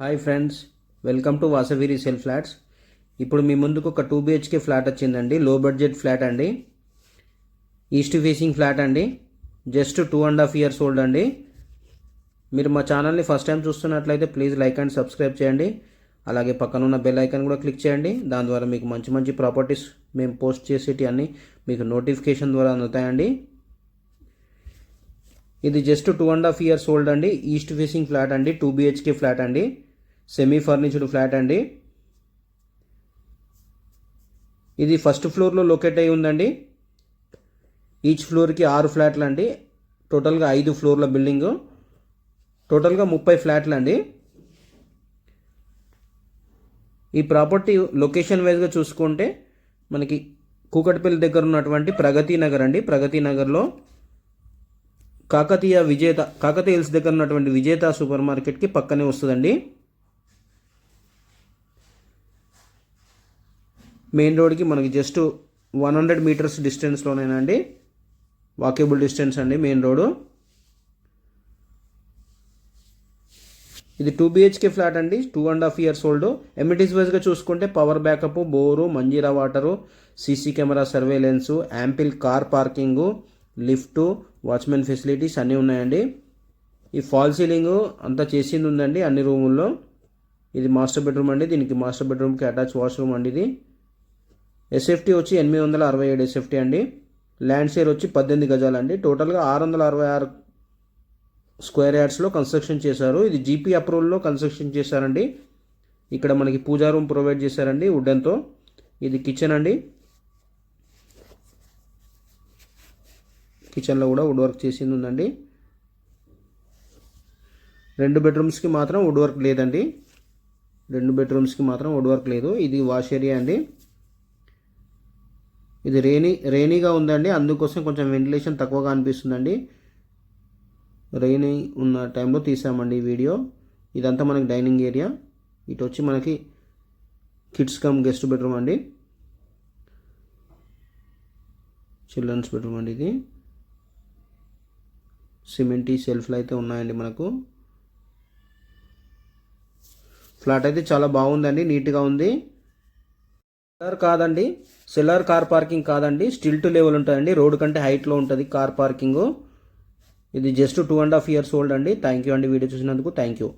Hi friends, welcome to Vasavi sale flats. ఇప్పుడు మీ ముందుకు ఒక 2 BHK ఫ్లాట్ వచ్చిందండి. లో బడ్జెట్ ఫ్లాట్ అండి, ఈస్ట్ ఫేసింగ్ ఫ్లాట్ అండి. జస్ట్ 2.5 years ఓల్డ్ అండి. మీరు మా ఛానల్ని ఫస్ట్ టైం చూస్తున్నట్లయితే ప్లీజ్ లైక్ అండ్ సబ్స్క్రైబ్ చేయండి. అలాగే పక్కన ఉన్న బెల్ ఐకాన్ కూడా క్లిక్ చేయండి. దాని ద్వారా మీకు మంచి మంచి ప్రాపర్టీస్ మేము పోస్ట్ చేసేటి అన్నీ మీకు నోటిఫికేషన్ ద్వారా అందుతాయండి. ఇది జస్ట్ 2.5 years ఓల్డ్ అండి. ఈస్ట్ ఫేసింగ్ ఫ్లాట్ అండి, 2 BHK ఫ్లాట్ అండి, సెమీ ఫర్నిచర్డ్ ఫ్లాట్ అండి. ఇది ఫస్ట్ ఫ్లోర్లో లొకేట్ అయి ఉందండి. ఈచ్ ఫ్లోర్కి 6 ఫ్లాట్లు అండి. టోటల్గా 5 ఫ్లోర్ల బిల్డింగు. టోటల్గా 30 ఫ్లాట్లు అండి. ఈ ప్రాపర్టీ లొకేషన్ వైజ్గా చూసుకుంటే మనకి కూకట్పల్లి దగ్గర ఉన్నటువంటి ప్రగతి నగర్ అండి. ప్రగతి నగర్లో కాకతీయ హిల్స్ దగ్గర ఉన్నటువంటి విజేత సూపర్ మార్కెట్కి పక్కనే వస్తుందండి. మెయిన్ రోడ్కి మనకి జస్ట్ 100 meters డిస్టెన్స్లోనేనండి, వాకేబుల్ డిస్టెన్స్ అండి మెయిన్ రోడ్. ఇది 2 BHK ఫ్లాట్ అండి, 2.5 years ఓల్డ్. ఎమ్యూనిటీస్ వైజ్గా చూసుకుంటే power backup, bore, Manjira water, CC camera surveillance, ample car parking, lift, watchmen facilities అన్నీ ఉన్నాయండి. ఈ ఫాల్ సీలింగ్ అంతా చేసింది ఉందండి అన్ని రూముల్లో. ఇది మాస్టర్ బెడ్రూమ్ అండి. దీనికి మాస్టర్ బెడ్రూమ్కి అటాచ్ వాష్రూమ్ అండి. ఇది ఎస్ఎఫ్టీ వచ్చి 867 ఎస్ఎఫ్టీ అండి. ల్యాండ్ షేర్ వచ్చి 18 గజాలండి. టోటల్గా 666 స్క్వేర్ యార్డ్స్లో కన్స్ట్రక్షన్ చేశారు. ఇది జీపీ అప్రూవల్లో కన్స్ట్రక్షన్ చేశారండి. ఇక్కడ మనకి పూజా రూమ్ ప్రొవైడ్ చేశారండి వుడెన్తో. ఇది కిచెన్ అండి. కిచెన్లో కూడా వుడ్ వర్క్ చేసింది ఉందండి. 2 bedrooms మాత్రం వుడ్ వర్క్ లేదండి. 2 bedrooms మాత్రం వుడ్ వర్క్ లేదు. ఇది వాష్ ఏరియా అండి. ఇది రైనీగా ఉందండి, అందుకోసం కొంచెం వెంటిలేషన్ తక్కువగా అనిపిస్తుందండి. రైనీ ఉన్న టైంలో తీసామండి ఈ వీడియో. ఇదంతా మనకి డైనింగ్ ఏరియా. ఇటు వచ్చి మనకి కిడ్స్ కమ్ గెస్ట్ బెడ్రూమ్ అండి, చిల్డ్రన్స్ బెడ్రూమ్ అండి. ఇది సిమెంటీ సెల్ఫ్లు అయితే ఉన్నాయండి మనకు. ఫ్లాట్ అయితే చాలా బాగుందండి, నీట్గా ఉంది. కాదండి, సెల్లార్ కార్ పార్కింగ్ కాదండి, స్టిల్ టు లెవెల్ ఉంటుందండి. రోడ్ కంటే హైట్లో ఉంటుంది కార్ పార్కింగ్. ఇది జస్ట్ 2.5 years ఓల్డ్ అండి. థ్యాంక్ యూ అండి, వీడియో చూసినందుకు థ్యాంక్ యూ.